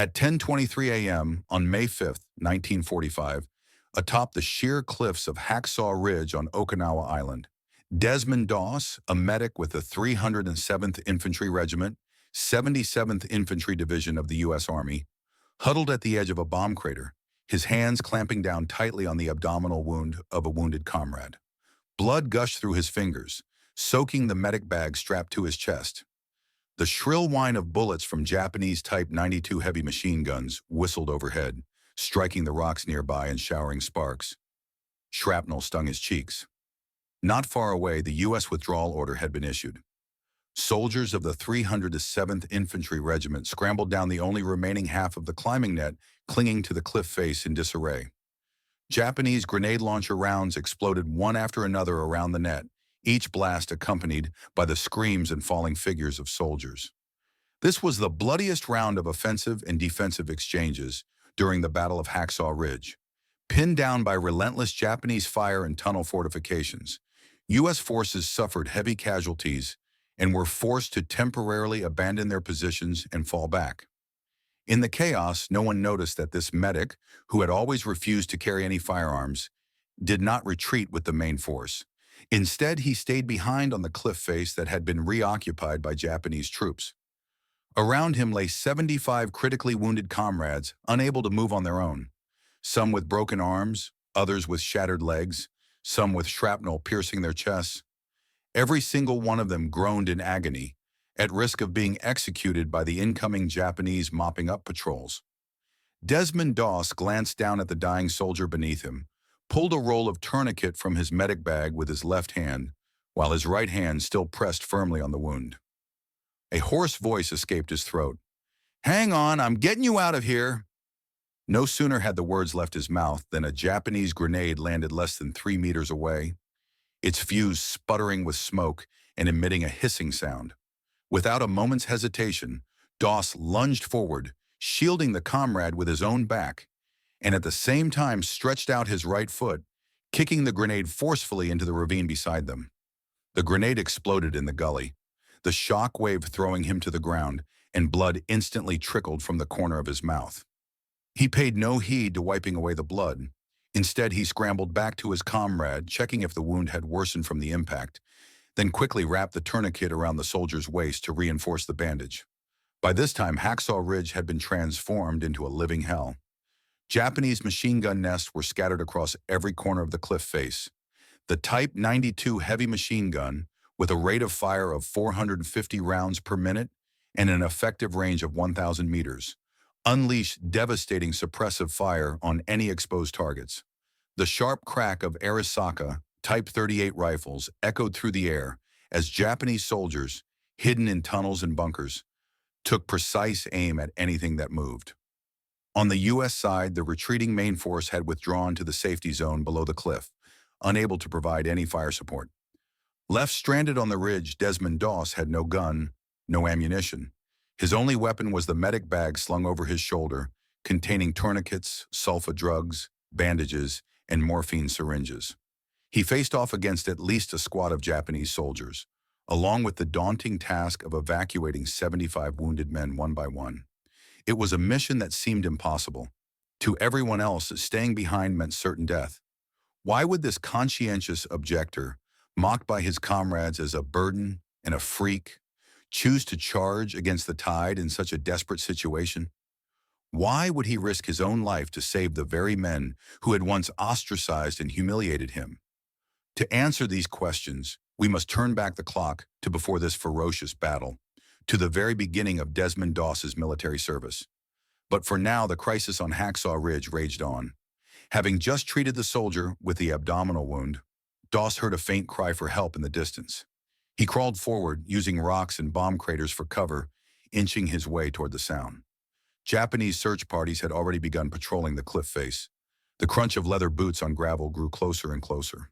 At 10:23 a.m. on May 5th, 1945, atop the sheer cliffs of Hacksaw Ridge on Okinawa Island, Desmond Doss, a medic with the 307th Infantry Regiment, 77th Infantry Division of the U.S. Army, huddled at the edge of a bomb crater, his hands clamping down tightly on the abdominal wound of a wounded comrade. Blood gushed through his fingers, soaking the medic bag strapped to his chest. The shrill whine of bullets from Japanese Type 92 heavy machine guns whistled overhead, striking the rocks nearby and showering sparks. Shrapnel stung his cheeks. Not far away, the U.S. withdrawal order had been issued. Soldiers of the 307th Infantry Regiment scrambled down the only remaining half of the climbing net, clinging to the cliff face in disarray. Japanese grenade launcher rounds exploded one after another around the net, each blast accompanied by the screams and falling figures of soldiers. This was the bloodiest round of offensive and defensive exchanges during the Battle of Hacksaw Ridge. Pinned down by relentless Japanese fire and tunnel fortifications, U.S. forces suffered heavy casualties and were forced to temporarily abandon their positions and fall back. In the chaos, no one noticed that this medic, who had always refused to carry any firearms, did not retreat with the main force. Instead, he stayed behind on the cliff face that had been reoccupied by Japanese troops. Around him lay 75 critically wounded comrades, unable to move on their own. Some with broken arms, others with shattered legs, some with shrapnel piercing their chests. Every single one of them groaned in agony, at risk of being executed by the incoming Japanese mopping-up patrols. Desmond Doss glanced down at the dying soldier beneath him, pulled a roll of tourniquet from his medic bag with his left hand, while his right hand still pressed firmly on the wound. A hoarse voice escaped his throat. "Hang on, I'm getting you out of here." No sooner had the words left his mouth than a Japanese grenade landed less than 3 meters away, its fuse sputtering with smoke and emitting a hissing sound. Without a moment's hesitation, Doss lunged forward, shielding the comrade with his own back, and at the same time stretched out his right foot, kicking the grenade forcefully into the ravine beside them. The grenade exploded in the gully, the shock wave throwing him to the ground, and blood instantly trickled from the corner of his mouth. He paid no heed to wiping away the blood. Instead, he scrambled back to his comrade, checking if the wound had worsened from the impact, then quickly wrapped the tourniquet around the soldier's waist to reinforce the bandage. By this time, Hacksaw Ridge had been transformed into a living hell. Japanese machine gun nests were scattered across every corner of the cliff face. The Type 92 heavy machine gun, with a rate of fire of 450 rounds per minute and an effective range of 1,000 meters, unleashed devastating suppressive fire on any exposed targets. The sharp crack of Arisaka Type 38 rifles echoed through the air as Japanese soldiers, hidden in tunnels and bunkers, took precise aim at anything that moved. On the U.S. side, the retreating main force had withdrawn to the safety zone below the cliff, unable to provide any fire support. Left stranded on the ridge, Desmond Doss had no gun, no ammunition. His only weapon was the medic bag slung over his shoulder, containing tourniquets, sulfa drugs, bandages, and morphine syringes. He faced off against at least a squad of Japanese soldiers, along with the daunting task of evacuating 75 wounded men one by one. It was a mission that seemed impossible. To everyone else, staying behind meant certain death. Why would this conscientious objector, mocked by his comrades as a burden and a freak, choose to charge against the tide in such a desperate situation? Why would he risk his own life to save the very men who had once ostracized and humiliated him? To answer these questions, we must turn back the clock to before this ferocious battle, to the very beginning of Desmond Doss's military service. But for now, the crisis on Hacksaw Ridge raged on. Having just treated the soldier with the abdominal wound, Doss heard a faint cry for help in the distance. He crawled forward, using rocks and bomb craters for cover, inching his way toward the sound. Japanese search parties had already begun patrolling the cliff face. The crunch of leather boots on gravel grew closer and closer.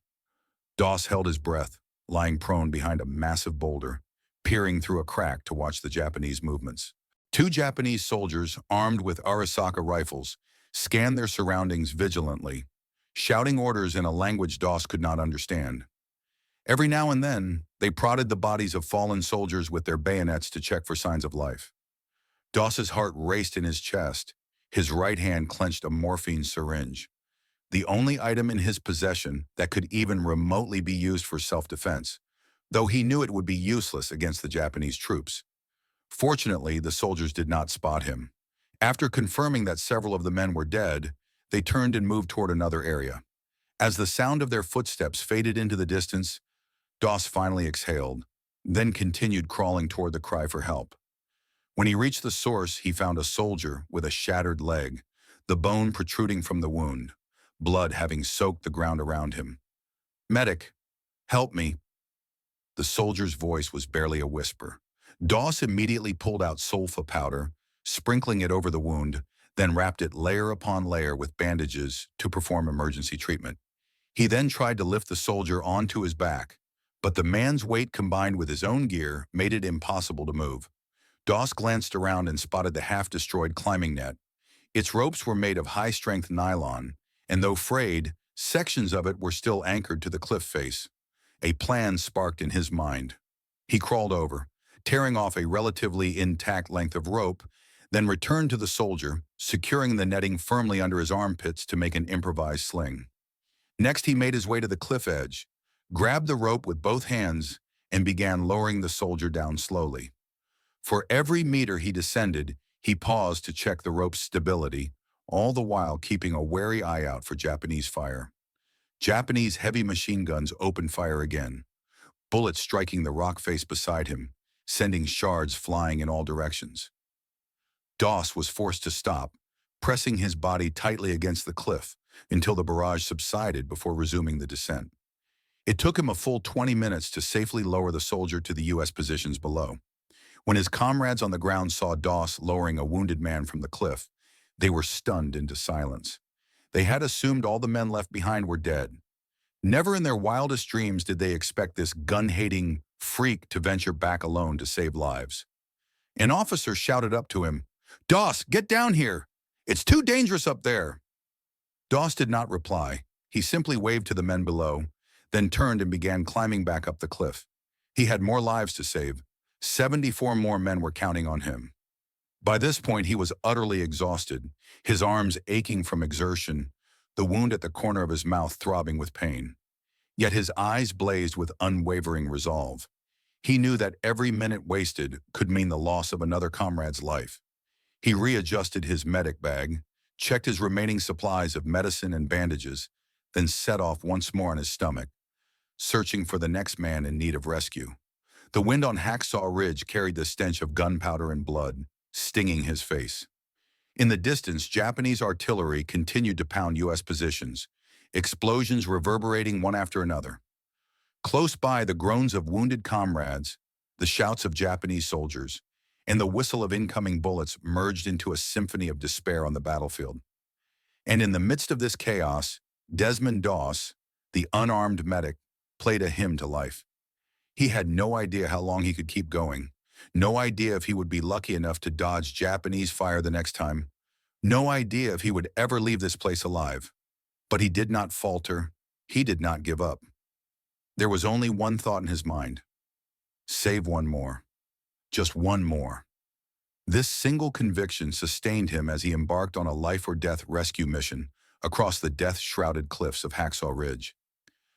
Doss held his breath, lying prone behind a massive boulder, peering through a crack to watch the Japanese movements. 2 Japanese soldiers, armed with Arisaka rifles, scanned their surroundings vigilantly, shouting orders in a language Doss could not understand. Every now and then, they prodded the bodies of fallen soldiers with their bayonets to check for signs of life. Doss's heart raced in his chest. His right hand clenched a morphine syringe, the only item in his possession that could even remotely be used for self-defense, though he knew it would be useless against the Japanese troops. Fortunately, the soldiers did not spot him. After confirming that several of the men were dead, they turned and moved toward another area. As the sound of their footsteps faded into the distance, Doss finally exhaled, then continued crawling toward the cry for help. When he reached the source, he found a soldier with a shattered leg, the bone protruding from the wound, blood having soaked the ground around him. "Medic, help me." The soldier's voice was barely a whisper. Doss immediately pulled out sulfa powder, sprinkling it over the wound, then wrapped it layer upon layer with bandages to perform emergency treatment. He then tried to lift the soldier onto his back, but the man's weight combined with his own gear made it impossible to move. Doss glanced around and spotted the half-destroyed climbing net. Its ropes were made of high-strength nylon, and though frayed, sections of it were still anchored to the cliff face. A plan sparked in his mind. He crawled over, tearing off a relatively intact length of rope, then returned to the soldier, securing the netting firmly under his armpits to make an improvised sling. Next, he made his way to the cliff edge, grabbed the rope with both hands, and began lowering the soldier down slowly. For every meter he descended, he paused to check the rope's stability, all the while keeping a wary eye out for Japanese fire. Japanese heavy machine guns opened fire again, bullets striking the rock face beside him, sending shards flying in all directions. Doss was forced to stop, pressing his body tightly against the cliff until the barrage subsided before resuming the descent. It took him a full 20 minutes to safely lower the soldier to the U.S. positions below. When his comrades on the ground saw Doss lowering a wounded man from the cliff, they were stunned into silence. They had assumed all the men left behind were dead. Never in their wildest dreams did they expect this gun-hating freak to venture back alone to save lives. An officer shouted up to him, "Doss, get down here! It's too dangerous up there!" Doss did not reply. He simply waved to the men below, then turned and began climbing back up the cliff. He had more lives to save. 74 more men were counting on him. By this point, he was utterly exhausted, his arms aching from exertion, the wound at the corner of his mouth throbbing with pain. Yet his eyes blazed with unwavering resolve. He knew that every minute wasted could mean the loss of another comrade's life. He readjusted his medic bag, checked his remaining supplies of medicine and bandages, then set off once more on his stomach, searching for the next man in need of rescue. The wind on Hacksaw Ridge carried the stench of gunpowder and blood, stinging his face. In the distance, Japanese artillery continued to pound U.S. positions, explosions reverberating one after another. Close by, the groans of wounded comrades, the shouts of Japanese soldiers, and the whistle of incoming bullets merged into a symphony of despair on the battlefield. And in the midst of this chaos, Desmond Doss, the unarmed medic, played a hymn to life. He had no idea how long he could keep going, no idea if he would be lucky enough to dodge Japanese fire the next time, no idea if he would ever leave this place alive. But he did not falter, he did not give up. There was only one thought in his mind: save one more. Just one more. This single conviction sustained him as he embarked on a life-or-death rescue mission across the death-shrouded cliffs of Hacksaw Ridge.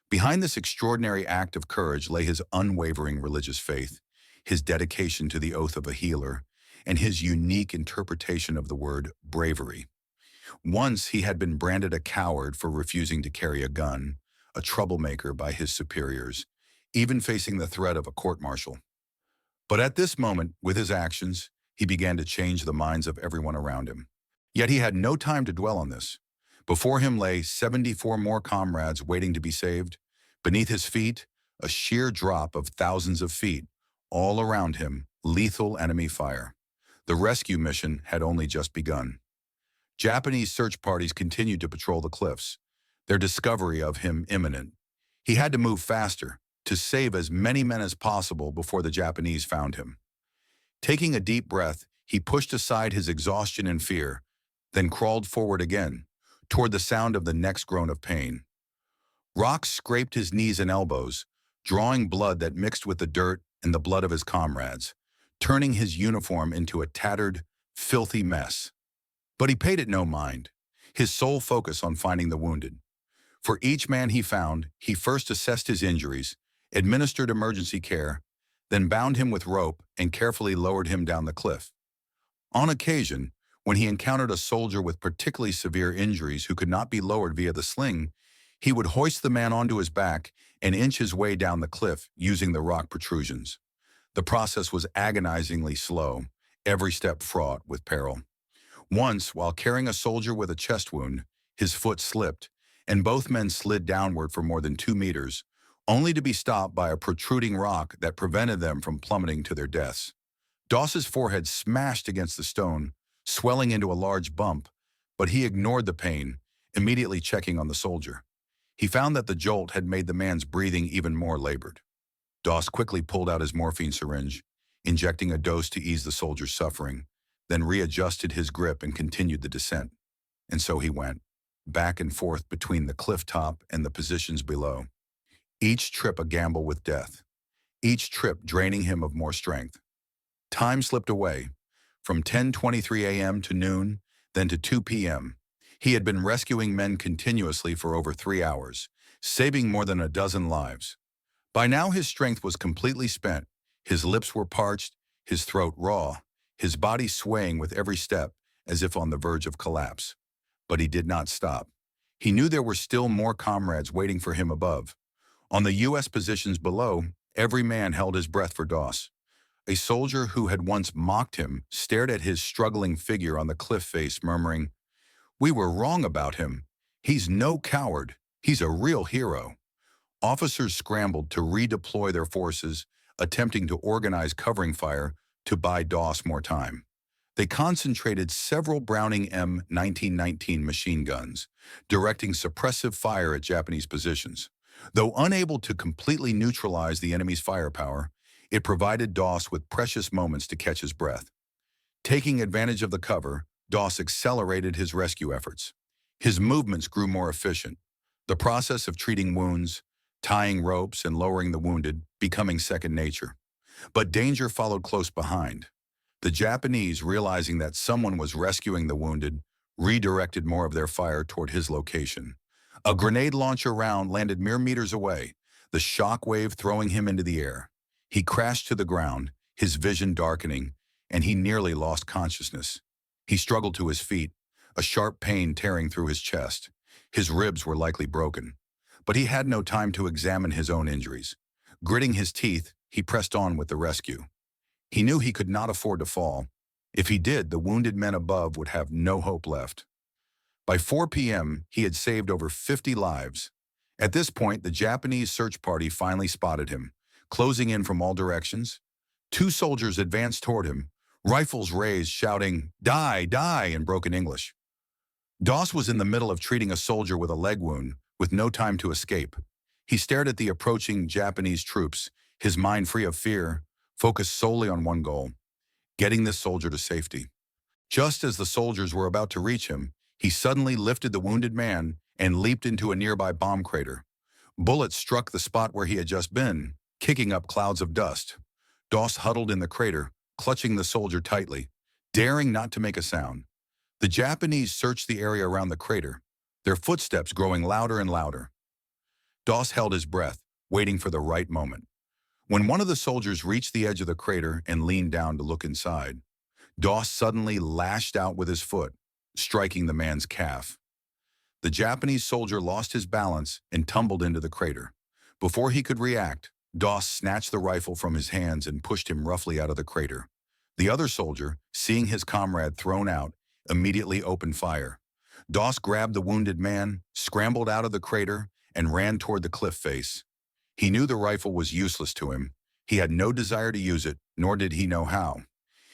Behind this extraordinary act of courage lay his unwavering religious faith, his dedication to the oath of a healer, and his unique interpretation of the word bravery. Once he had been branded a coward for refusing to carry a gun, a troublemaker by his superiors, even facing the threat of a court-martial. But at this moment, with his actions, he began to change the minds of everyone around him. Yet he had no time to dwell on this. Before him lay 74 more comrades waiting to be saved. Beneath his feet, a sheer drop of thousands of feet. All around him, lethal enemy fire. The rescue mission had only just begun. Japanese search parties continued to patrol the cliffs, their discovery of him imminent. He had to move faster, to save as many men as possible before the Japanese found him. Taking a deep breath, he pushed aside his exhaustion and fear, then crawled forward again, toward the sound of the next groan of pain. Rocks scraped his knees and elbows, drawing blood that mixed with the dirt and the blood of his comrades, turning his uniform into a tattered, filthy mess. But he paid it no mind, his sole focus on finding the wounded. For each man he found, he first assessed his injuries, administered emergency care, then bound him with rope and carefully lowered him down the cliff. On occasion, when he encountered a soldier with particularly severe injuries who could not be lowered via the sling, he would hoist the man onto his back and inch his way down the cliff using the rock protrusions. The process was agonizingly slow, every step fraught with peril. Once, while carrying a soldier with a chest wound, his foot slipped, and both men slid downward for more than 2 meters, only to be stopped by a protruding rock that prevented them from plummeting to their deaths. Doss's forehead smashed against the stone, swelling into a large bump, but he ignored the pain, immediately checking on the soldier. He found that the jolt had made the man's breathing even more labored. Doss quickly pulled out his morphine syringe, injecting a dose to ease the soldier's suffering, then readjusted his grip and continued the descent. And so he went, back and forth between the cliff top and the positions below. Each trip a gamble with death, each trip draining him of more strength. Time slipped away, from 10:23 a.m. to noon, then to 2 p.m. He had been rescuing men continuously for over 3 hours, saving more than a dozen lives. By now his strength was completely spent, his lips were parched, his throat raw, his body swaying with every step as if on the verge of collapse. But he did not stop. He knew there were still more comrades waiting for him above. On the U.S. positions below, every man held his breath for Doss. A soldier who had once mocked him stared at his struggling figure on the cliff face, murmuring, "We were wrong about him. He's no coward. He's a real hero." Officers scrambled to redeploy their forces, attempting to organize covering fire to buy Doss more time. They concentrated several Browning M1919 machine guns, directing suppressive fire at Japanese positions. Though unable to completely neutralize the enemy's firepower, it provided Doss with precious moments to catch his breath. Taking advantage of the cover, Doss accelerated his rescue efforts. His movements grew more efficient, the process of treating wounds, tying ropes, and lowering the wounded becoming second nature. But danger followed close behind. The Japanese, realizing that someone was rescuing the wounded, redirected more of their fire toward his location. A grenade launcher round landed mere meters away, the shock wave throwing him into the air. He crashed to the ground, his vision darkening, and he nearly lost consciousness. He struggled to his feet, a sharp pain tearing through his chest. His ribs were likely broken. But he had no time to examine his own injuries. Gritting his teeth, he pressed on with the rescue. He knew he could not afford to fall. If he did, the wounded men above would have no hope left. By 4 p.m., he had saved over 50 lives. At this point, the Japanese search party finally spotted him, closing in from all directions. 2 soldiers advanced toward him, rifles raised, shouting, "Die, die," in broken English. Doss was in the middle of treating a soldier with a leg wound, with no time to escape. He stared at the approaching Japanese troops, his mind free of fear, focused solely on one goal, getting this soldier to safety. Just as the soldiers were about to reach him, he suddenly lifted the wounded man and leaped into a nearby bomb crater. Bullets struck the spot where he had just been, kicking up clouds of dust. Doss huddled in the crater, clutching the soldier tightly, daring not to make a sound. The Japanese searched the area around the crater, their footsteps growing louder and louder. Doss held his breath, waiting for the right moment. When one of the soldiers reached the edge of the crater and leaned down to look inside, Doss suddenly lashed out with his foot, striking the man's calf. The Japanese soldier lost his balance and tumbled into the crater. Before he could react, Doss snatched the rifle from his hands and pushed him roughly out of the crater. The other soldier, seeing his comrade thrown out, immediately opened fire. Doss grabbed the wounded man, scrambled out of the crater, and ran toward the cliff face. He knew the rifle was useless to him. He had no desire to use it, nor did he know how.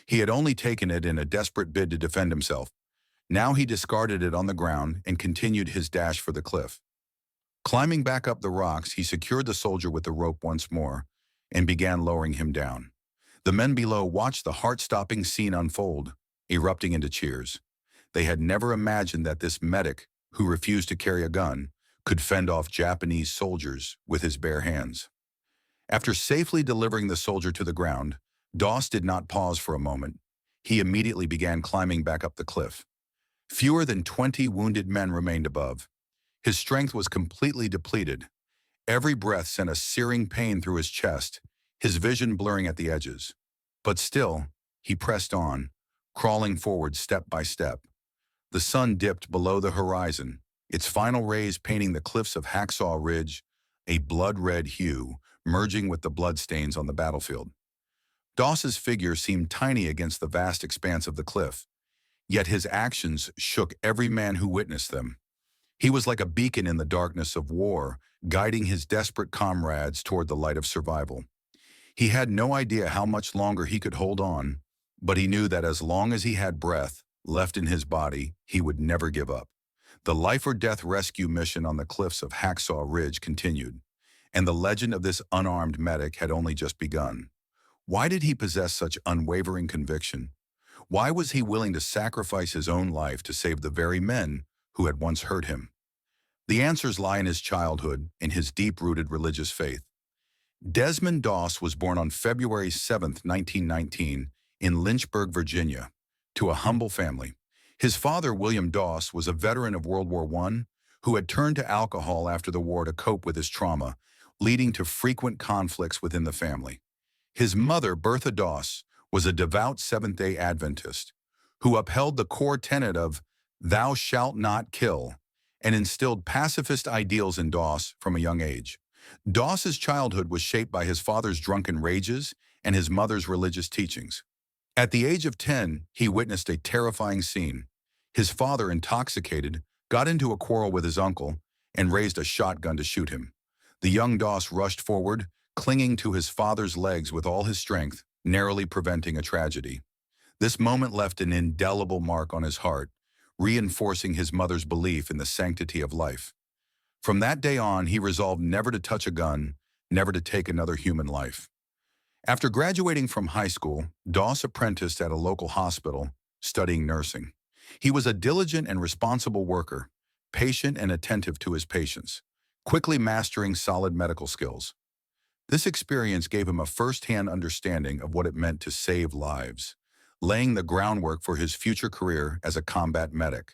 He had only taken it in a desperate bid to defend himself. Now he discarded it on the ground and continued his dash for the cliff. Climbing back up the rocks, he secured the soldier with the rope once more and began lowering him down. The men below watched the heart-stopping scene unfold, erupting into cheers. They had never imagined that this medic, who refused to carry a gun, could fend off Japanese soldiers with his bare hands. After safely delivering the soldier to the ground, Doss did not pause for a moment. he immediately began climbing back up the cliff. Fewer than 20 wounded men remained above. His strength was completely depleted. Every breath sent a searing pain through his chest, his vision blurring at the edges. But still, he pressed on, crawling forward step by step. The sun dipped below the horizon, its final rays painting the cliffs of Hacksaw Ridge a blood-red hue, merging with the bloodstains on the battlefield. Doss's figure seemed tiny against the vast expanse of the cliff, yet his actions shook every man who witnessed them. He was like a beacon in the darkness of war, guiding his desperate comrades toward the light of survival. He had no idea how much longer he could hold on, but he knew that as long as he had breath left in his body, he would never give up. The life-or-death rescue mission on the cliffs of Hacksaw Ridge continued, and the legend of this unarmed medic had only just begun. Why did he possess such unwavering conviction? Why was he willing to sacrifice his own life to save the very men who had once hurt him? The answers lie in his childhood, in his deep-rooted religious faith. Desmond Doss was born on February 7, 1919, in Lynchburg, Virginia, to a humble family. His father, William Doss, was a veteran of World War I who had turned to alcohol after the war to cope with his trauma, leading to frequent conflicts within the family. His mother, Bertha Doss, was a devout Seventh-day Adventist who upheld the core tenet of "thou shalt not kill" and instilled pacifist ideals in Doss from a young age. Doss's childhood was shaped by his father's drunken rages and his mother's religious teachings. At the age of 10, he witnessed a terrifying scene. His father, intoxicated, got into a quarrel with his uncle and raised a shotgun to shoot him. The young Doss rushed forward, clinging to his father's legs with all his strength, narrowly preventing a tragedy. This moment left an indelible mark on his heart, reinforcing his mother's belief in the sanctity of life. From that day on, he resolved never to touch a gun, never to take another human life. After graduating from high school, Doss apprenticed at a local hospital, studying nursing. He was a diligent and responsible worker, patient and attentive to his patients, quickly mastering solid medical skills. This experience gave him a first-hand understanding of what it meant to save lives, laying the groundwork for his future career as a combat medic.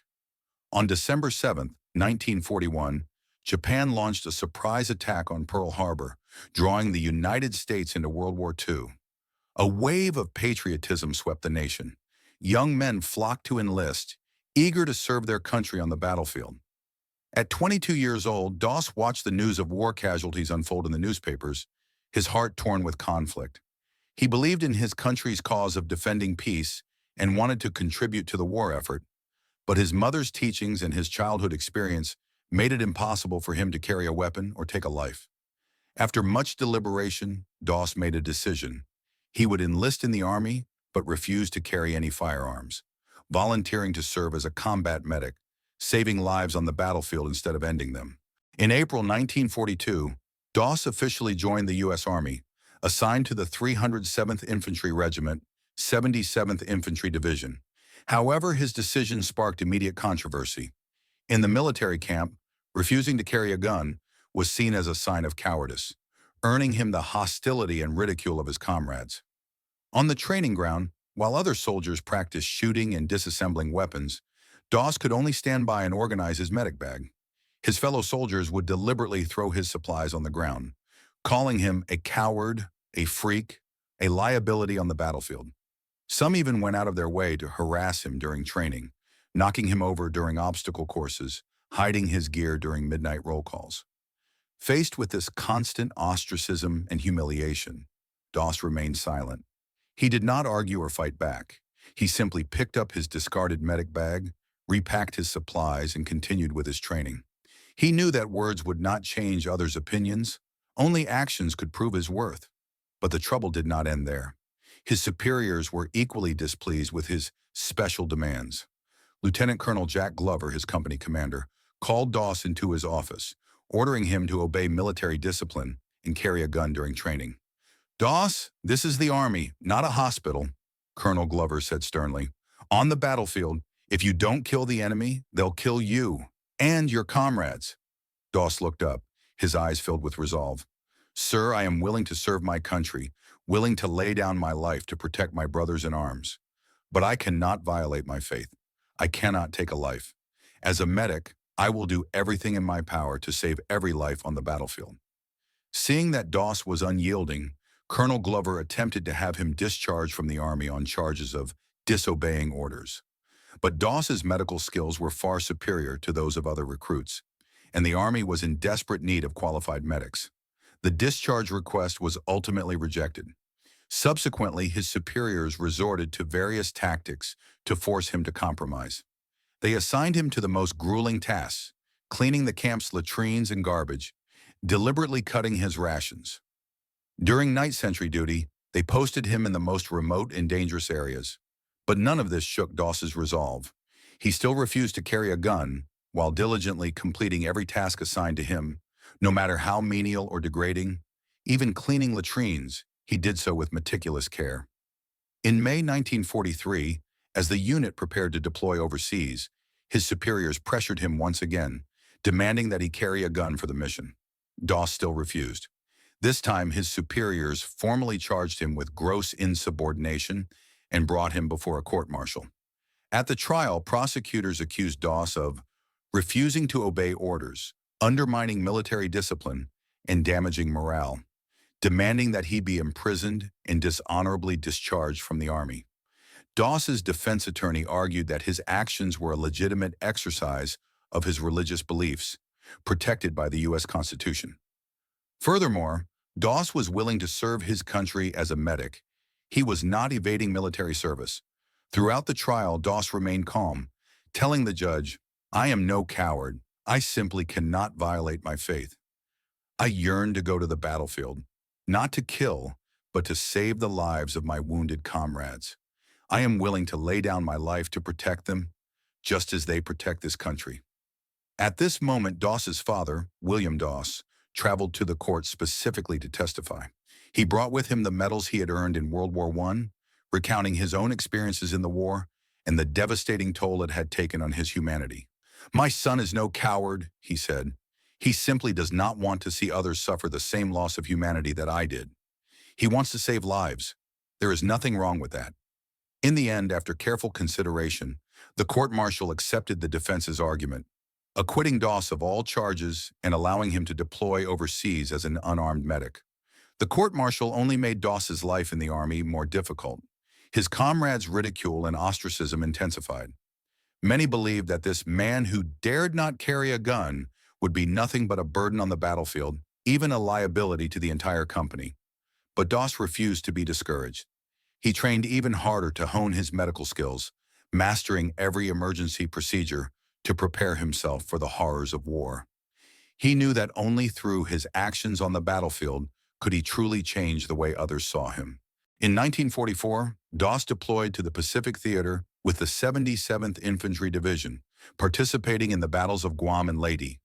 On December 7, 1941, Japan launched a surprise attack on Pearl Harbor, drawing the United States into World War II. A wave of patriotism swept the nation. Young men flocked to enlist, eager to serve their country on the battlefield. At 22 years old, Doss watched the news of war casualties unfold in the newspapers, his heart torn with conflict. He believed in his country's cause of defending peace and wanted to contribute to the war effort, but his mother's teachings and his childhood experience made it impossible for him to carry a weapon or take a life. After much deliberation, Doss made a decision. He would enlist in the army, but refuse to carry any firearms, volunteering to serve as a combat medic, saving lives on the battlefield instead of ending them. In April 1942, Doss officially joined the U.S. Army, assigned to the 307th Infantry Regiment, 77th Infantry Division. However, his decision sparked immediate controversy. In the military camp, refusing to carry a gun was seen as a sign of cowardice, earning him the hostility and ridicule of his comrades. On the training ground, while other soldiers practiced shooting and disassembling weapons, Doss could only stand by and organize his medic bag. His fellow soldiers would deliberately throw his supplies on the ground, calling him a coward, a freak, a liability on the battlefield. Some even went out of their way to harass him during training, knocking him over during obstacle courses, hiding his gear during midnight roll calls. Faced with this constant ostracism and humiliation, Doss remained silent. He did not argue or fight back. He simply picked up his discarded medic bag, repacked his supplies, and continued with his training. He knew that words would not change others' opinions. Only actions could prove his worth. But the trouble did not end there. His superiors were equally displeased with his special demands. Lieutenant Colonel Jack Glover, his company commander, called Doss into his office, ordering him to obey military discipline and carry a gun during training. "Doss, this is the Army, not a hospital," Colonel Glover said sternly. "On the battlefield, if you don't kill the enemy, they'll kill you and your comrades." Doss looked up, his eyes filled with resolve. "Sir, I am willing to serve my country, willing to lay down my life to protect my brothers in arms." But I cannot violate my faith. I cannot take a life. As a medic, I will do everything in my power to save every life on the battlefield. Seeing that Doss was unyielding, Colonel Glover attempted to have him discharged from the Army on charges of disobeying orders. But Doss's medical skills were far superior to those of other recruits, and the Army was in desperate need of qualified medics. The discharge request was ultimately rejected. Subsequently, his superiors resorted to various tactics to force him to compromise. They assigned him to the most grueling tasks, cleaning the camp's latrines and garbage, deliberately cutting his rations. During night sentry duty, they posted him in the most remote and dangerous areas. But none of this shook Doss's resolve. He still refused to carry a gun while diligently completing every task assigned to him, no matter how menial or degrading. Even cleaning latrines, he did so with meticulous care. In May 1943, as the unit prepared to deploy overseas, his superiors pressured him once again, demanding that he carry a gun for the mission. Doss still refused. This time, his superiors formally charged him with gross insubordination and brought him before a court-martial. At the trial, prosecutors accused Doss of refusing to obey orders, undermining military discipline, and damaging morale, demanding that he be imprisoned and dishonorably discharged from the Army. Doss's defense attorney argued that his actions were a legitimate exercise of his religious beliefs, protected by the U.S. Constitution. Furthermore, Doss was willing to serve his country as a medic. He was not evading military service. Throughout the trial, Doss remained calm, telling the judge, "I am no coward. I simply cannot violate my faith. I yearn to go to the battlefield, not to kill, but to save the lives of my wounded comrades. I am willing to lay down my life to protect them, just as they protect this country." At this moment, Doss's father, William Doss, traveled to the court specifically to testify. He brought with him the medals he had earned in World War I, recounting his own experiences in the war and the devastating toll it had taken on his humanity. "My son is no coward," he said. "He simply does not want to see others suffer the same loss of humanity that I did. He wants to save lives. There is nothing wrong with that." In the end, after careful consideration, the court-martial accepted the defense's argument, acquitting Doss of all charges and allowing him to deploy overseas as an unarmed medic. The court-martial only made Doss's life in the Army more difficult. His comrades' ridicule and ostracism intensified. Many believed that this man who dared not carry a gun would be nothing but a burden on the battlefield, even a liability to the entire company. But Doss refused to be discouraged. He trained even harder to hone his medical skills, mastering every emergency procedure to prepare himself for the horrors of war. He knew that only through his actions on the battlefield could he truly change the way others saw him. In 1944, Doss deployed to the Pacific Theater with the 77th Infantry Division, participating in the battles of Guam and Leyte.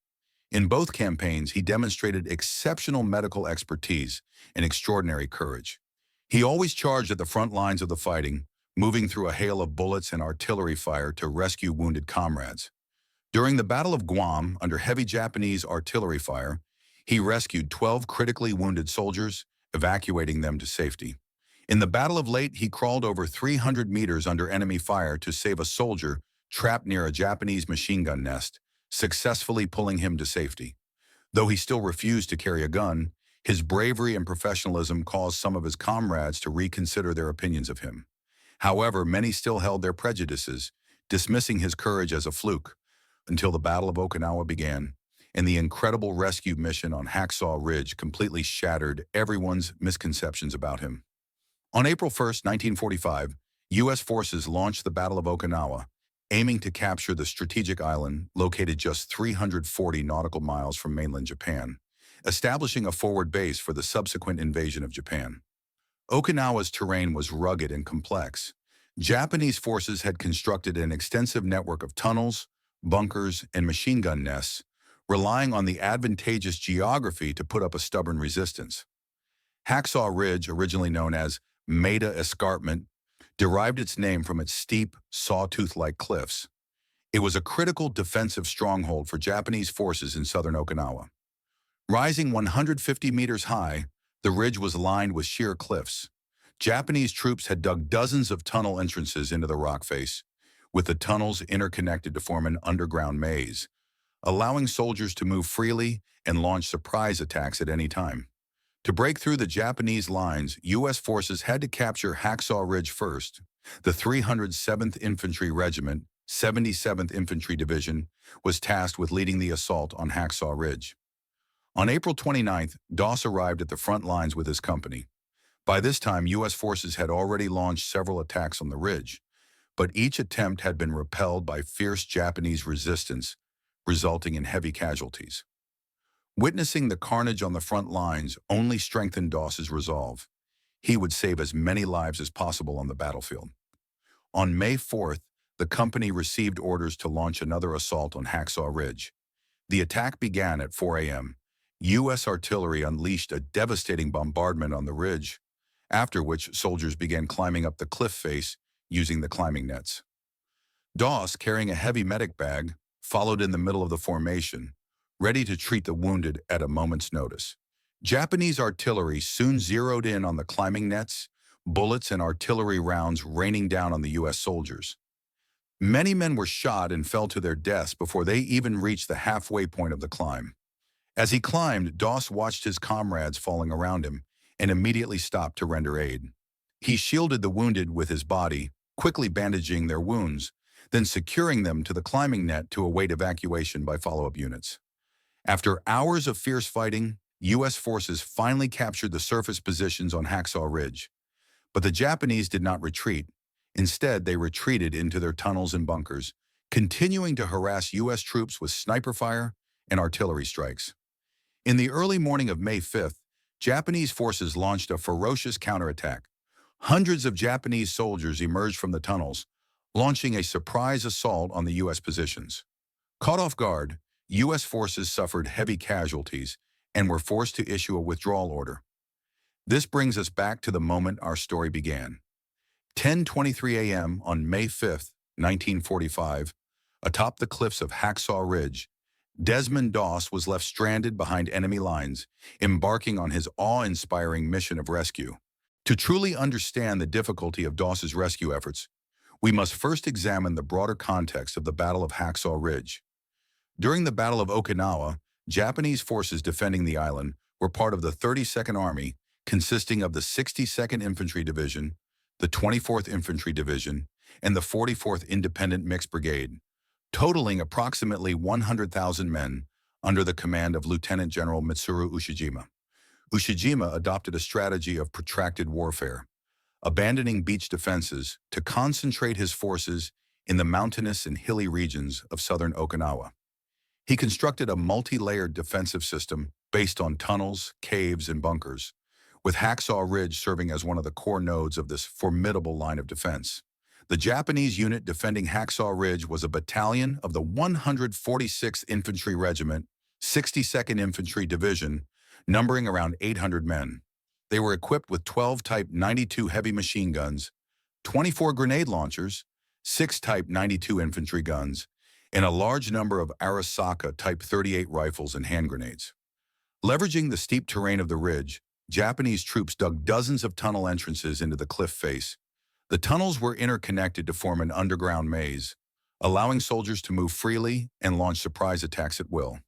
In both campaigns, he demonstrated exceptional medical expertise and extraordinary courage. He always charged at the front lines of the fighting, moving through a hail of bullets and artillery fire to rescue wounded comrades. During the Battle of Guam, under heavy Japanese artillery fire, he rescued 12 critically wounded soldiers, evacuating them to safety. In the Battle of Leyte, he crawled over 300 meters under enemy fire to save a soldier trapped near a Japanese machine gun nest, successfully pulling him to safety. Though he still refused to carry a gun, his bravery and professionalism caused some of his comrades to reconsider their opinions of him. However, many still held their prejudices, dismissing his courage as a fluke, until the Battle of Okinawa began, and the incredible rescue mission on Hacksaw Ridge completely shattered everyone's misconceptions about him. On April 1, 1945, U.S. forces launched the Battle of Okinawa, aiming to capture the strategic island located just 340 nautical miles from mainland Japan, establishing a forward base for the subsequent invasion of Japan. Okinawa's terrain was rugged and complex. Japanese forces had constructed an extensive network of tunnels, bunkers, and machine gun nests, relying on the advantageous geography to put up a stubborn resistance. Hacksaw Ridge, originally known as Maida Escarpment, derived its name from its steep, sawtooth-like cliffs. It was a critical defensive stronghold for Japanese forces in southern Okinawa. Rising 150 meters high, the ridge was lined with sheer cliffs. Japanese troops had dug dozens of tunnel entrances into the rock face, with the tunnels interconnected to form an underground maze, allowing soldiers to move freely and launch surprise attacks at any time. To break through the Japanese lines, U.S. forces had to capture Hacksaw Ridge first. The 307th Infantry Regiment, 77th Infantry Division, was tasked with leading the assault on Hacksaw Ridge. On April 29th, Doss arrived at the front lines with his company. By this time, U.S. forces had already launched several attacks on the ridge, but each attempt had been repelled by fierce Japanese resistance, resulting in heavy casualties. Witnessing the carnage on the front lines only strengthened Doss's resolve. He would save as many lives as possible on the battlefield. On May 4th, the company received orders to launch another assault on Hacksaw Ridge. The attack began at 4 a.m. U.S. artillery unleashed a devastating bombardment on the ridge, after which soldiers began climbing up the cliff face using the climbing nets. Doss, carrying a heavy medic bag, followed in the middle of the formation, ready to treat the wounded at a moment's notice. Japanese artillery soon zeroed in on the climbing nets, bullets and artillery rounds raining down on the U.S. soldiers. Many men were shot and fell to their deaths before they even reached the halfway point of the climb. As he climbed, Doss watched his comrades falling around him and immediately stopped to render aid. He shielded the wounded with his body, quickly bandaging their wounds, then securing them to the climbing net to await evacuation by follow-up units. After hours of fierce fighting, U.S. forces finally captured the surface positions on Hacksaw Ridge. But the Japanese did not retreat. Instead, they retreated into their tunnels and bunkers, continuing to harass U.S. troops with sniper fire and artillery strikes. In the early morning of May 5th, Japanese forces launched a ferocious counterattack. Hundreds of Japanese soldiers emerged from the tunnels, launching a surprise assault on the U.S. positions. Caught off guard, U.S. forces suffered heavy casualties and were forced to issue a withdrawal order. This brings us back to the moment our story began. 10:23 a.m. on May 5th, 1945, atop the cliffs of Hacksaw Ridge, Desmond Doss was left stranded behind enemy lines, embarking on his awe-inspiring mission of rescue. To truly understand the difficulty of Doss's rescue efforts, we must first examine the broader context of the Battle of Hacksaw Ridge. During the Battle of Okinawa, Japanese forces defending the island were part of the 32nd Army, consisting of the 62nd Infantry Division, the 24th Infantry Division, and the 44th Independent Mixed Brigade, totaling approximately 100,000 men under the command of Lieutenant General Mitsuru Ushijima. Ushijima adopted a strategy of protracted warfare, abandoning beach defenses to concentrate his forces in the mountainous and hilly regions of southern Okinawa. He constructed a multi-layered defensive system based on tunnels, caves, and bunkers, with Hacksaw Ridge serving as one of the core nodes of this formidable line of defense. The Japanese unit defending Hacksaw Ridge was a battalion of the 146th Infantry Regiment, 62nd Infantry Division, numbering around 800 men. They were equipped with 12 Type 92 heavy machine guns, 24 grenade launchers, 6 Type 92 infantry guns, and a large number of Arisaka Type 38 rifles and hand grenades. Leveraging the steep terrain of the ridge, Japanese troops dug dozens of tunnel entrances into the cliff face. The tunnels were interconnected to form an underground maze, allowing soldiers to move freely and launch surprise attacks at will.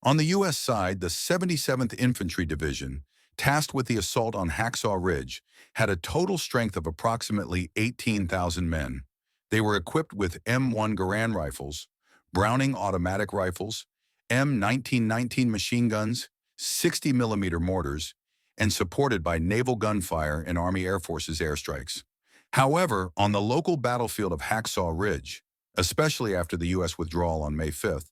On the U.S. side, the 77th Infantry Division, tasked with the assault on Hacksaw Ridge, had a total strength of approximately 18,000 men. They were equipped with M1 Garand rifles, Browning automatic rifles, M1919 machine guns, 60mm mortars, and supported by naval gunfire and Army Air Force's airstrikes. However, on the local battlefield of Hacksaw Ridge, especially after the U.S. withdrawal on May 5th,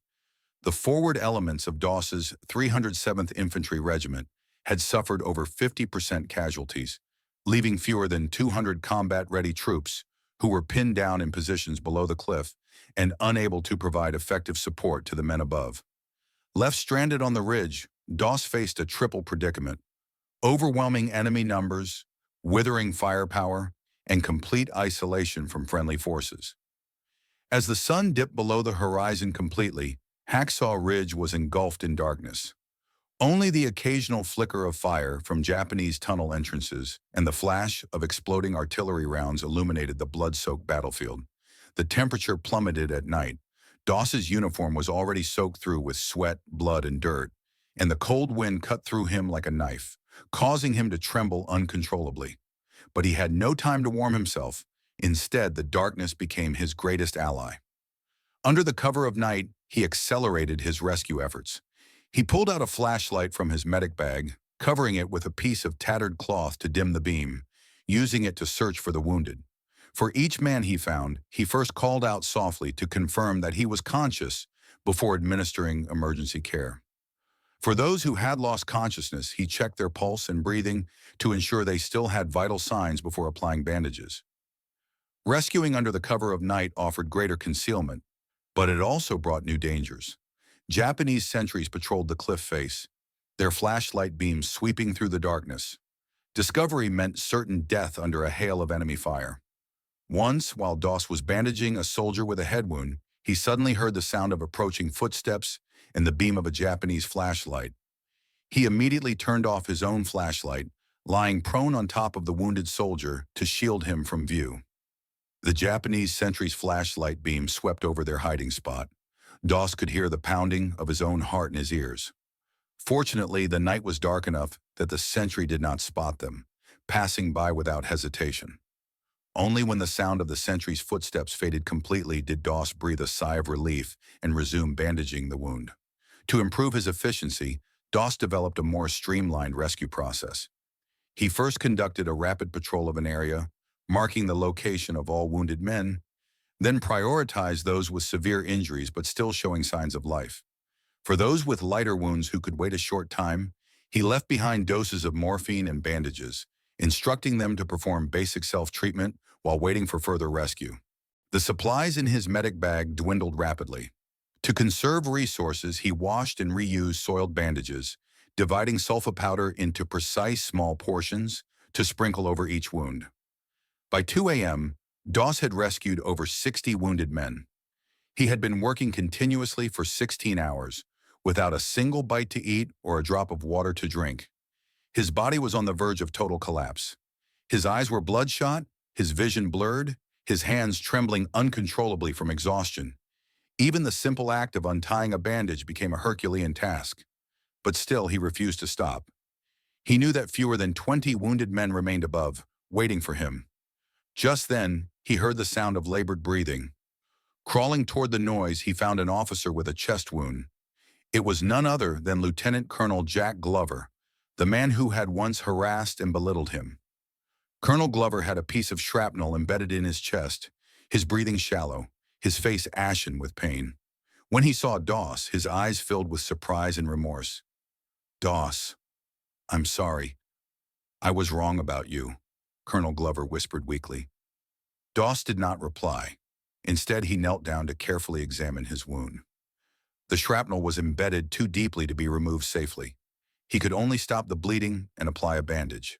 the forward elements of Doss's 307th Infantry Regiment had suffered over 50% casualties, leaving fewer than 200 combat-ready troops who were pinned down in positions below the cliff and unable to provide effective support to the men above. Left stranded on the ridge, Doss faced a triple predicament: overwhelming enemy numbers, withering firepower, and complete isolation from friendly forces. As the sun dipped below the horizon completely, Hacksaw Ridge was engulfed in darkness. Only the occasional flicker of fire from Japanese tunnel entrances and the flash of exploding artillery rounds illuminated the blood-soaked battlefield. The temperature plummeted at night. Doss's uniform was already soaked through with sweat, blood, and dirt, and the cold wind cut through him like a knife, causing him to tremble uncontrollably. But he had no time to warm himself. Instead, the darkness became his greatest ally. Under the cover of night, he accelerated his rescue efforts. He pulled out a flashlight from his medic bag, covering it with a piece of tattered cloth to dim the beam, using it to search for the wounded. For each man he found, he first called out softly to confirm that he was conscious before administering emergency care. For those who had lost consciousness, he checked their pulse and breathing to ensure they still had vital signs before applying bandages. Rescuing under the cover of night offered greater concealment, but it also brought new dangers. Japanese sentries patrolled the cliff face, their flashlight beams sweeping through the darkness. Discovery meant certain death under a hail of enemy fire. Once, while Doss was bandaging a soldier with a head wound, he suddenly heard the sound of approaching footsteps and the beam of a Japanese flashlight. He immediately turned off his own flashlight, lying prone on top of the wounded soldier to shield him from view. The Japanese sentry's flashlight beam swept over their hiding spot. Doss could hear the pounding of his own heart in his ears. Fortunately, the night was dark enough that the sentry did not spot them, passing by without hesitation. Only when the sound of the sentry's footsteps faded completely did Doss breathe a sigh of relief and resume bandaging the wound. To improve his efficiency, Doss developed a more streamlined rescue process. He first conducted a rapid patrol of an area, marking the location of all wounded men, then prioritized those with severe injuries but still showing signs of life. For those with lighter wounds who could wait a short time, he left behind doses of morphine and bandages, instructing them to perform basic self-treatment while waiting for further rescue. The supplies in his medic bag dwindled rapidly. To conserve resources, he washed and reused soiled bandages, dividing sulfa powder into precise small portions to sprinkle over each wound. By 2 a.m., Doss had rescued over 60 wounded men. He had been working continuously for 16 hours, without a single bite to eat or a drop of water to drink. His body was on the verge of total collapse. His eyes were bloodshot, his vision blurred, his hands trembling uncontrollably from exhaustion. Even the simple act of untying a bandage became a Herculean task. But still, he refused to stop. He knew that fewer than 20 wounded men remained above, waiting for him. Just then, he heard the sound of labored breathing. Crawling toward the noise, he found an officer with a chest wound. It was none other than Lieutenant Colonel Jack Glover, the man who had once harassed and belittled him. Colonel Glover had a piece of shrapnel embedded in his chest, his breathing shallow, his face ashen with pain. When he saw Doss, his eyes filled with surprise and remorse. "Doss, I'm sorry. I was wrong about you," Colonel Glover whispered weakly. Doss did not reply. Instead, he knelt down to carefully examine his wound. The shrapnel was embedded too deeply to be removed safely. He could only stop the bleeding and apply a bandage.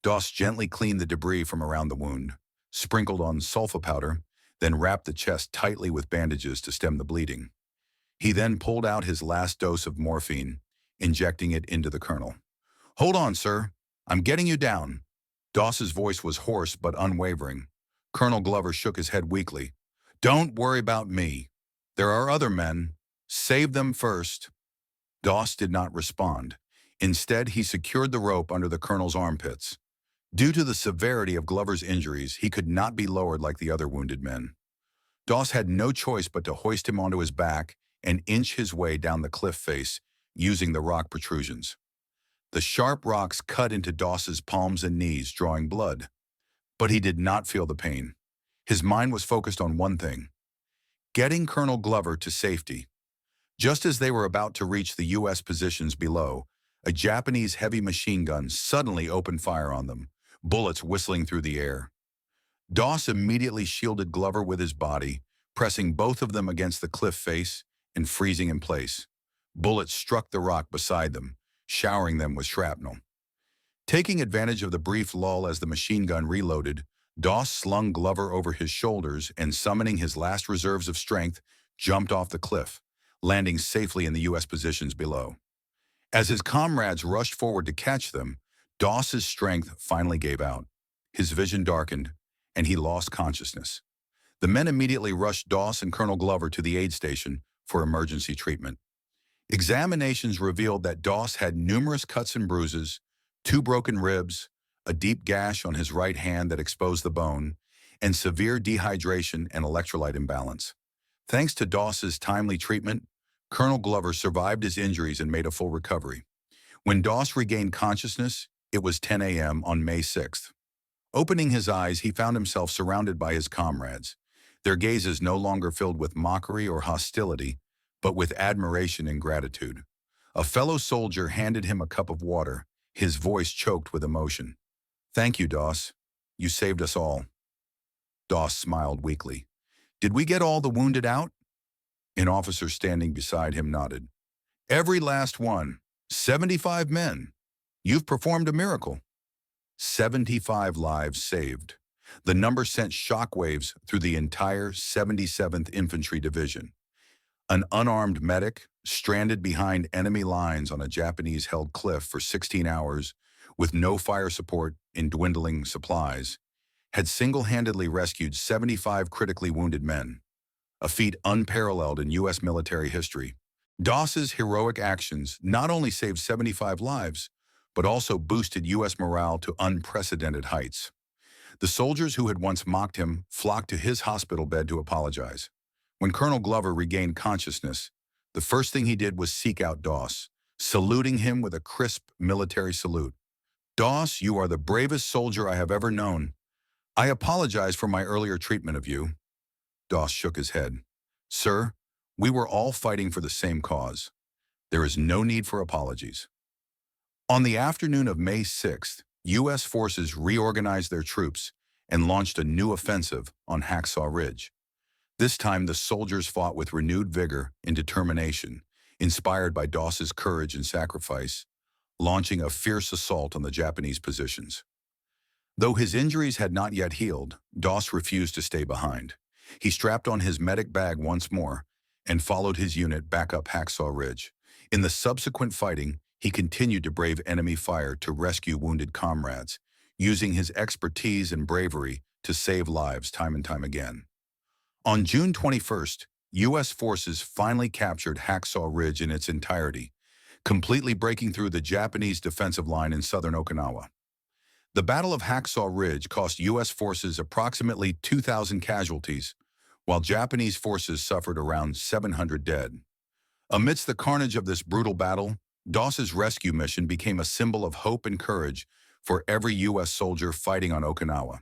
Doss gently cleaned the debris from around the wound, sprinkled on sulfa powder, then wrapped the chest tightly with bandages to stem the bleeding. He then pulled out his last dose of morphine, injecting it into the colonel. "Hold on, sir. I'm getting you down." Doss's voice was hoarse but unwavering. Colonel Glover shook his head weakly. "Don't worry about me. There are other men. Save them first." Doss did not respond. Instead, he secured the rope under the colonel's armpits. Due to the severity of Glover's injuries, he could not be lowered like the other wounded men. Doss had no choice but to hoist him onto his back and inch his way down the cliff face using the rock protrusions. The sharp rocks cut into Doss's palms and knees, drawing blood. But he did not feel the pain. His mind was focused on one thing: getting Colonel Glover to safety. Just as they were about to reach the U.S. positions below, a Japanese heavy machine gun suddenly opened fire on them, bullets whistling through the air. Doss immediately shielded Glover with his body, pressing both of them against the cliff face and freezing in place. Bullets struck the rock beside them, showering them with shrapnel. Taking advantage of the brief lull as the machine gun reloaded, Doss slung Glover over his shoulders and, summoning his last reserves of strength, jumped off the cliff, landing safely in the U.S. positions below. As his comrades rushed forward to catch them, Doss's strength finally gave out. His vision darkened, and he lost consciousness. The men immediately rushed Doss and Colonel Glover to the aid station for emergency treatment. Examinations revealed that Doss had numerous cuts and bruises, 2 broken ribs, a deep gash on his right hand that exposed the bone, and severe dehydration and electrolyte imbalance. Thanks to Doss's timely treatment, Colonel Glover survived his injuries and made a full recovery. When Doss regained consciousness, it was 10 a.m. on May 6th. Opening his eyes, he found himself surrounded by his comrades, their gazes no longer filled with mockery or hostility, but with admiration and gratitude. A fellow soldier handed him a cup of water, his voice choked with emotion. "Thank you, Doss. You saved us all." Doss smiled weakly. "Did we get all the wounded out?" An officer standing beside him nodded. "Every last one. 75 men. You've performed a miracle." 75 lives saved. The number sent shockwaves through the entire 77th Infantry Division. An unarmed medic, stranded behind enemy lines on a Japanese-held cliff for 16 hours with no fire support and dwindling supplies, had single-handedly rescued 75 critically wounded men, a feat unparalleled in U.S. military history. Doss's heroic actions not only saved 75 lives, but also boosted U.S. morale to unprecedented heights. The soldiers who had once mocked him flocked to his hospital bed to apologize. When Colonel Glover regained consciousness, the first thing he did was seek out Doss, saluting him with a crisp military salute. "Doss, you are the bravest soldier I have ever known. I apologize for my earlier treatment of you." Doss shook his head. "Sir, we were all fighting for the same cause. There is no need for apologies." On the afternoon of May 6th, U.S. forces reorganized their troops and launched a new offensive on Hacksaw Ridge. This time, the soldiers fought with renewed vigor and determination, inspired by Doss's courage and sacrifice, launching a fierce assault on the Japanese positions. Though his injuries had not yet healed, Doss refused to stay behind. He strapped on his medic bag once more and followed his unit back up Hacksaw Ridge. In the subsequent fighting, he continued to brave enemy fire to rescue wounded comrades, using his expertise and bravery to save lives time and time again. On June 21st, U.S. forces finally captured Hacksaw Ridge in its entirety, completely breaking through the Japanese defensive line in southern Okinawa. The Battle of Hacksaw Ridge cost U.S. forces approximately 2,000 casualties, while Japanese forces suffered around 700 dead. Amidst the carnage of this brutal battle, Doss's rescue mission became a symbol of hope and courage for every U.S. soldier fighting on Okinawa.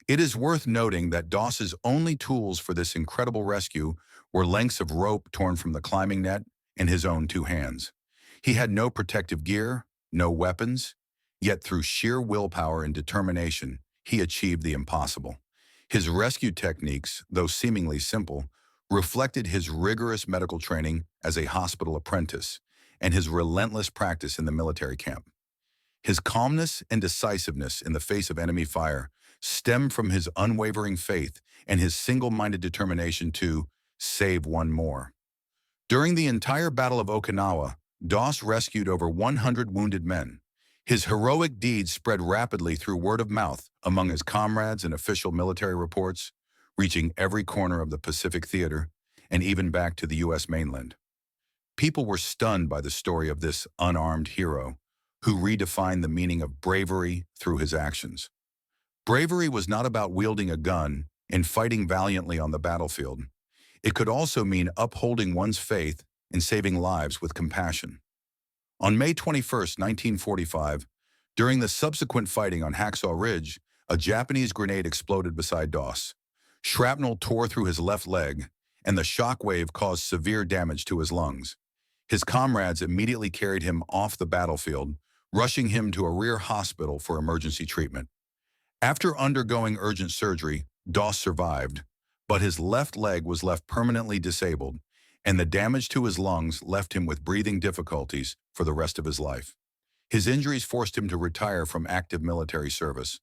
It is worth noting that Doss's only tools for this incredible rescue were lengths of rope torn from the climbing net and his own 2 hands. He had no protective gear, no weapons, yet through sheer willpower and determination, he achieved the impossible. His rescue techniques, though seemingly simple, reflected his rigorous medical training as a hospital apprentice and his relentless practice in the military camp. His calmness and decisiveness in the face of enemy fire stemmed from his unwavering faith and his single-minded determination to save one more. During the entire Battle of Okinawa, Doss rescued over 100 wounded men. His heroic deeds spread rapidly through word of mouth among his comrades and official military reports, reaching every corner of the Pacific Theater and even back to the U.S. mainland. People were stunned by the story of this unarmed hero who redefined the meaning of bravery through his actions. Bravery was not about wielding a gun and fighting valiantly on the battlefield. It could also mean upholding one's faith and saving lives with compassion. On May 21, 1945, during the subsequent fighting on Hacksaw Ridge, a Japanese grenade exploded beside Doss. Shrapnel tore through his left leg, and the shockwave caused severe damage to his lungs. His comrades immediately carried him off the battlefield, rushing him to a rear hospital for emergency treatment. After undergoing urgent surgery, Doss survived, but his left leg was left permanently disabled, and the damage to his lungs left him with breathing difficulties for the rest of his life. His injuries forced him to retire from active military service,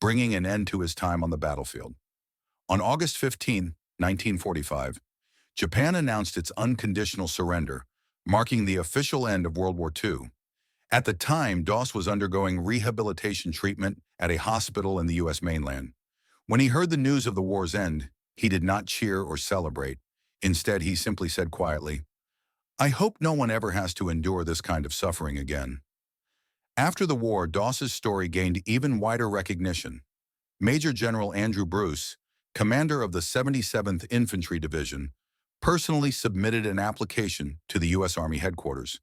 bringing an end to his time on the battlefield. On August 15, 1945, Japan announced its unconditional surrender, marking the official end of World War II. At the time, Doss was undergoing rehabilitation treatment at a hospital in the U.S. mainland. When he heard the news of the war's end, he did not cheer or celebrate. Instead, he simply said quietly, "I hope no one ever has to endure this kind of suffering again." After the war, Doss's story gained even wider recognition. Major General Andrew Bruce, commander of the 77th Infantry Division, personally submitted an application to the U.S. Army headquarters,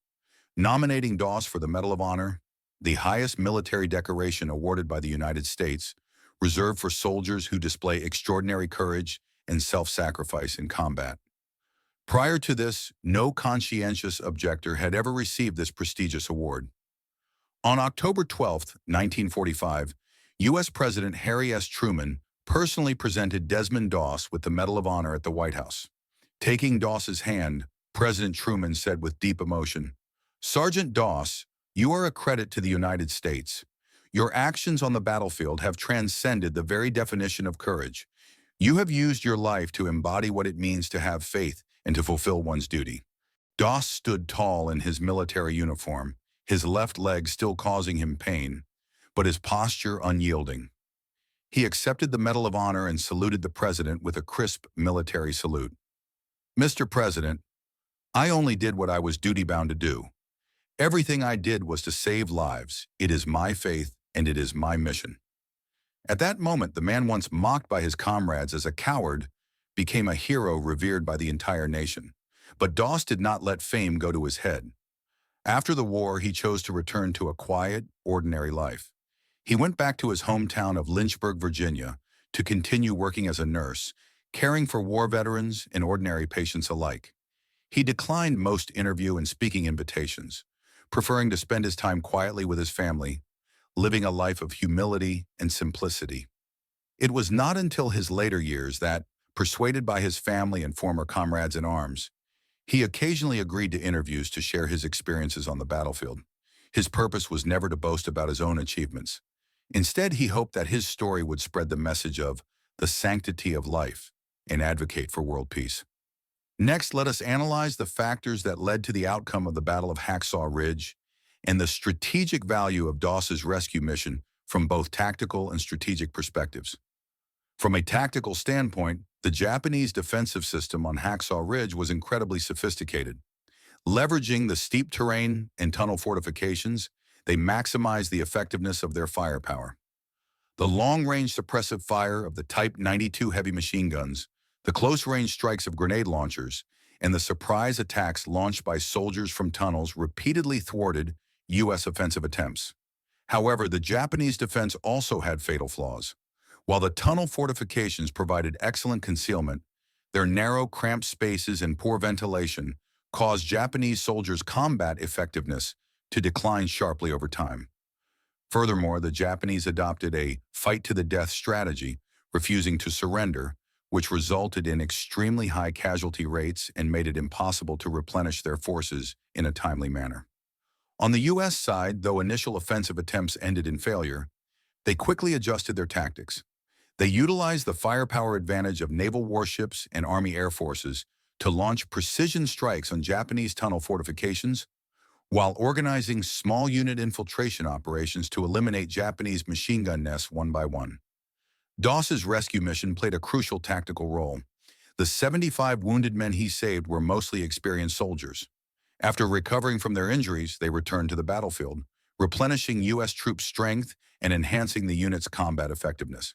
nominating Doss for the Medal of Honor, the highest military decoration awarded by the United States, reserved for soldiers who display extraordinary courage and self-sacrifice in combat. Prior to this, no conscientious objector had ever received this prestigious award. On October 12, 1945, U.S. President Harry S. Truman personally presented Desmond Doss with the Medal of Honor at the White House. Taking Doss's hand, President Truman said with deep emotion, "Sergeant Doss, you are a credit to the United States. Your actions on the battlefield have transcended the very definition of courage. You have used your life to embody what it means to have faith and to fulfill one's duty." Doss stood tall in his military uniform, his left leg still causing him pain, but his posture unyielding. He accepted the Medal of Honor and saluted the President with a crisp military salute. "Mr. President, I only did what I was duty-bound to do. Everything I did was to save lives. It is my faith and it is my mission." At that moment, the man once mocked by his comrades as a coward became a hero revered by the entire nation. But Doss did not let fame go to his head. After the war, he chose to return to a quiet, ordinary life. He went back to his hometown of Lynchburg, Virginia, to continue working as a nurse, caring for war veterans and ordinary patients alike. He declined most interview and speaking invitations, preferring to spend his time quietly with his family, living a life of humility and simplicity. It was not until his later years that, persuaded by his family and former comrades in arms, he occasionally agreed to interviews to share his experiences on the battlefield. His purpose was never to boast about his own achievements. Instead, he hoped that his story would spread the message of the sanctity of life and advocate for world peace. Next, let us analyze the factors that led to the outcome of the Battle of Hacksaw Ridge and the strategic value of Doss's rescue mission from both tactical and strategic perspectives. From a tactical standpoint, the Japanese defensive system on Hacksaw Ridge was incredibly sophisticated. Leveraging the steep terrain and tunnel fortifications, they maximized the effectiveness of their firepower. The long-range suppressive fire of the Type 92 heavy machine guns, the close-range strikes of grenade launchers, and the surprise attacks launched by soldiers from tunnels repeatedly thwarted U.S. offensive attempts. However, the Japanese defense also had fatal flaws. While the tunnel fortifications provided excellent concealment, their narrow, cramped spaces and poor ventilation caused Japanese soldiers' combat effectiveness to decline sharply over time. Furthermore, the Japanese adopted a fight-to-the-death strategy, refusing to surrender, which resulted in extremely high casualty rates and made it impossible to replenish their forces in a timely manner. On the U.S. side, though initial offensive attempts ended in failure, they quickly adjusted their tactics. They utilized the firepower advantage of naval warships and Army air forces to launch precision strikes on Japanese tunnel fortifications, while organizing small unit infiltration operations to eliminate Japanese machine gun nests one by one. Doss's rescue mission played a crucial tactical role. The 75 wounded men he saved were mostly experienced soldiers. After recovering from their injuries, they returned to the battlefield, replenishing U.S. troops' strength and enhancing the unit's combat effectiveness.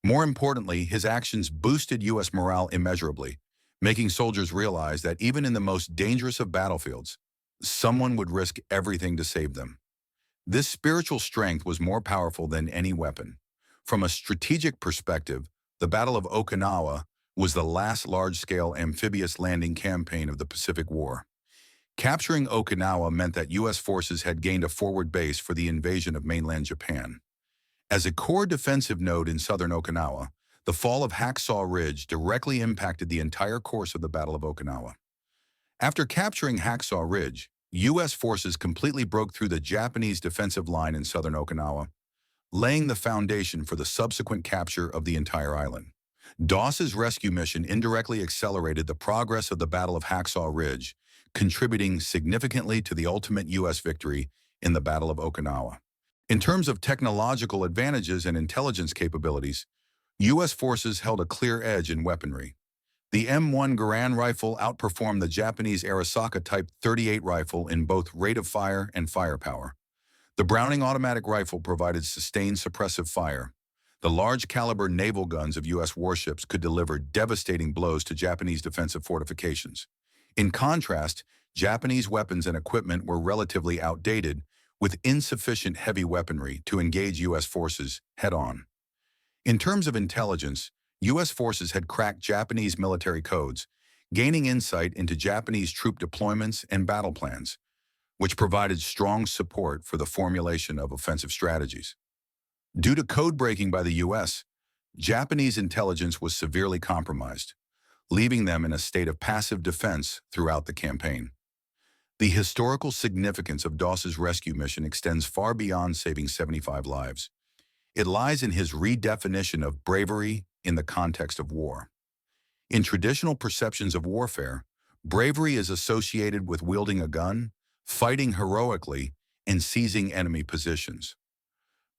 More importantly, his actions boosted U.S. morale immeasurably, making soldiers realize that even in the most dangerous of battlefields, someone would risk everything to save them. This spiritual strength was more powerful than any weapon. From a strategic perspective, the Battle of Okinawa was the last large-scale amphibious landing campaign of the Pacific War. Capturing Okinawa meant that U.S. forces had gained a forward base for the invasion of mainland Japan. As a core defensive node in southern Okinawa, the fall of Hacksaw Ridge directly impacted the entire course of the Battle of Okinawa. After capturing Hacksaw Ridge, U.S. forces completely broke through the Japanese defensive line in southern Okinawa, laying the foundation for the subsequent capture of the entire island. Doss's rescue mission indirectly accelerated the progress of the Battle of Hacksaw Ridge, contributing significantly to the ultimate U.S. victory in the Battle of Okinawa. In terms of technological advantages and intelligence capabilities, U.S. forces held a clear edge in weaponry. The M1 Garand rifle outperformed the Japanese Arisaka Type 38 rifle in both rate of fire and firepower. The Browning automatic rifle provided sustained suppressive fire. The large-caliber naval guns of U.S. warships could deliver devastating blows to Japanese defensive fortifications. In contrast, Japanese weapons and equipment were relatively outdated, with insufficient heavy weaponry to engage U.S. forces head-on. In terms of intelligence, U.S. forces had cracked Japanese military codes, gaining insight into Japanese troop deployments and battle plans, which provided strong support for the formulation of offensive strategies. Due to code breaking by the U.S., Japanese intelligence was severely compromised, leaving them in a state of passive defense throughout the campaign. The historical significance of Doss's rescue mission extends far beyond saving 75 lives. It lies in his redefinition of bravery in the context of war. In traditional perceptions of warfare, bravery is associated with wielding a gun, fighting heroically, and seizing enemy positions.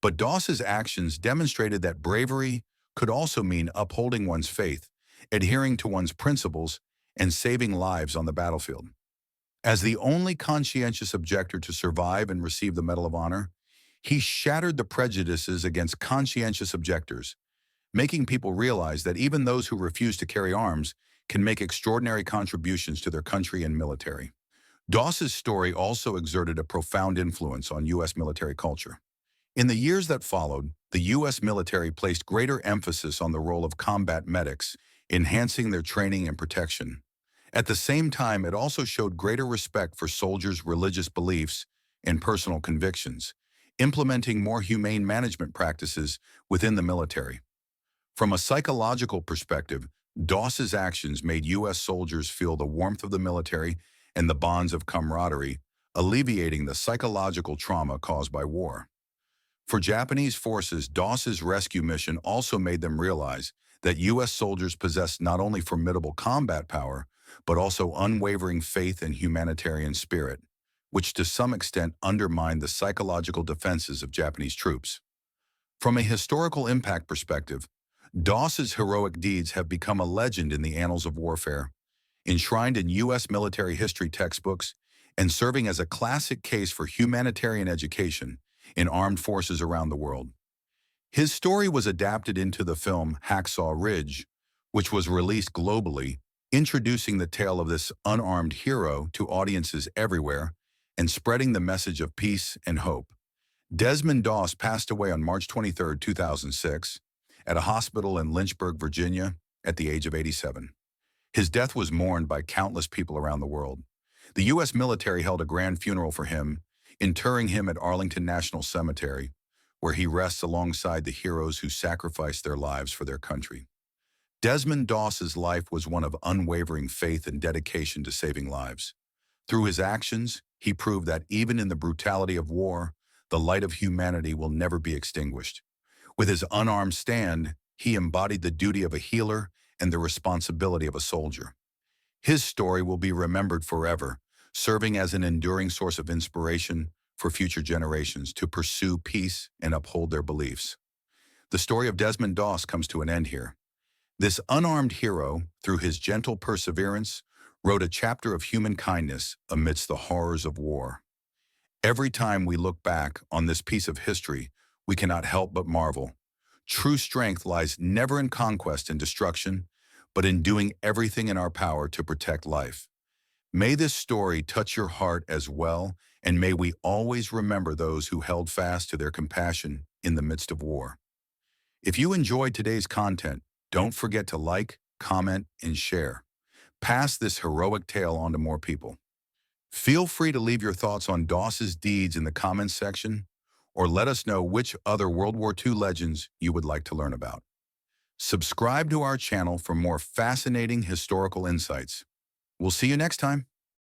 But Doss's actions demonstrated that bravery could also mean upholding one's faith, adhering to one's principles, and saving lives on the battlefield. As the only conscientious objector to survive and receive the Medal of Honor, he shattered the prejudices against conscientious objectors, making people realize that even those who refuse to carry arms can make extraordinary contributions to their country and military. Doss's story also exerted a profound influence on U.S. military culture. In the years that followed, the U.S. military placed greater emphasis on the role of combat medics, enhancing their training and protection. At the same time, it also showed greater respect for soldiers' religious beliefs and personal convictions, implementing more humane management practices within the military. From a psychological perspective, Doss's actions made U.S. soldiers feel the warmth of the military and the bonds of camaraderie, alleviating the psychological trauma caused by war. For Japanese forces, Doss's rescue mission also made them realize that U.S. soldiers possessed not only formidable combat power, but also unwavering faith and humanitarian spirit, which to some extent undermined the psychological defenses of Japanese troops. From a historical impact perspective, Doss's heroic deeds have become a legend in the annals of warfare, enshrined in U.S. military history textbooks and serving as a classic case for humanitarian education in armed forces around the world. His story was adapted into the film Hacksaw Ridge, which was released globally, introducing the tale of this unarmed hero to audiences everywhere and spreading the message of peace and hope. Desmond Doss passed away on March 23, 2006, at a hospital in Lynchburg, Virginia, at the age of 87. His death was mourned by countless people around the world. The U.S. military held a grand funeral for him, interring him at Arlington National Cemetery, where he rests alongside the heroes who sacrificed their lives for their country. Desmond Doss's life was one of unwavering faith and dedication to saving lives. Through his actions, he proved that even in the brutality of war, the light of humanity will never be extinguished. With his unarmed stand, he embodied the duty of a healer and the responsibility of a soldier. His story will be remembered forever, serving as an enduring source of inspiration for future generations to pursue peace and uphold their beliefs. The story of Desmond Doss comes to an end here. This unarmed hero, through his gentle perseverance, wrote a chapter of human kindness amidst the horrors of war. Every time we look back on this piece of history, we cannot help but marvel. True strength lies never in conquest and destruction, but in doing everything in our power to protect life. May this story touch your heart as well, and may we always remember those who held fast to their compassion in the midst of war. If you enjoyed today's content, don't forget to like, comment, and share. Pass this heroic tale on to more people. Feel free to leave your thoughts on Doss's deeds in the comments section, or let us know which other World War II legends you would like to learn about. Subscribe to our channel for more fascinating historical insights. We'll see you next time.